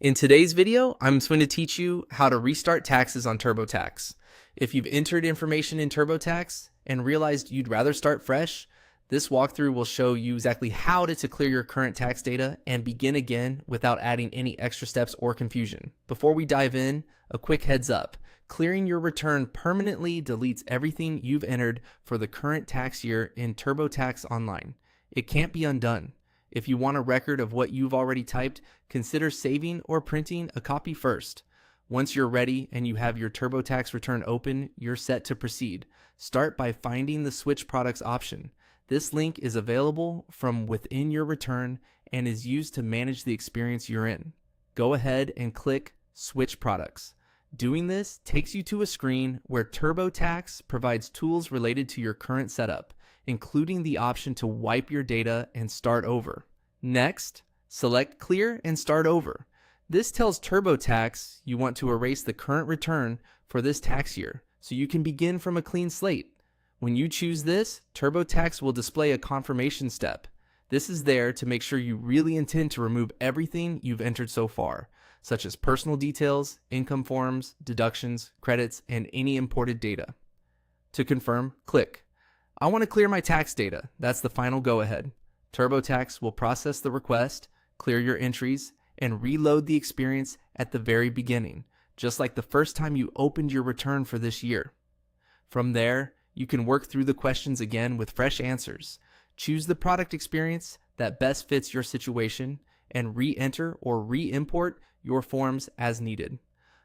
In today's video, I'm going to teach you how to restart taxes on TurboTax. If you've entered information in TurboTax and realized you'd rather start fresh, this walkthrough will show you exactly how to clear your current tax data and begin again without adding any extra steps or confusion. Before we dive in, a quick heads up. Clearing your return permanently deletes everything you've entered for the current tax year in TurboTax Online. It can't be undone. If you want a record of what you've already typed, consider saving or printing a copy first. Once you're ready and you have your TurboTax return open, you're set to proceed. Start by finding the Switch Products option. This link is available from within your return and is used to manage the experience you're in. Go ahead and click Switch Products. Doing this takes you to a screen where TurboTax provides tools related to your current setup, including the option to wipe your data and start over. Next, select Clear and Start Over. This tells TurboTax you want to erase the current return for this tax year, so you can begin from a clean slate. When you choose this, TurboTax will display a confirmation step. This is there to make sure you really intend to remove everything you've entered so far, such as personal details, income forms, deductions, credits, and any imported data. To confirm, click I want to clear my tax data. That's the final go-ahead. TurboTax will process the request, clear your entries, and reload the experience at the very beginning, just like the first time you opened your return for this year. From there, you can work through the questions again with fresh answers. Choose the product experience that best fits your situation and re-enter or re-import your forms as needed.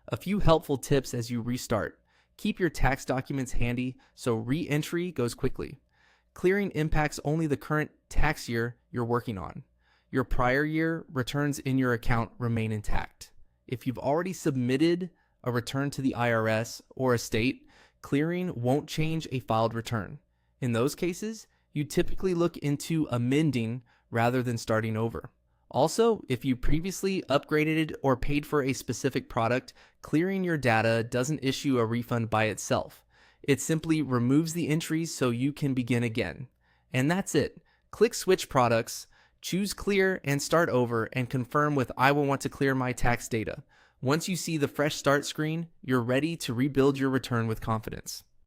A few helpful tips as you restart. Keep your tax documents handy so re-entry goes quickly. Clearing impacts only the current tax year you're working on. Your prior year returns in your account remain intact. If you've already submitted a return to the IRS or a state, clearing won't change a filed return. In those cases, you typically look into amending rather than starting over. Also, if you previously upgraded or paid for a specific product, clearing your data doesn't issue a refund by itself. It simply removes the entries so you can begin again. And that's it. Click Switch Products, choose Clear and Start Over, and confirm with I will want to clear my tax data. Once you see the fresh start screen, you're ready to rebuild your return with confidence.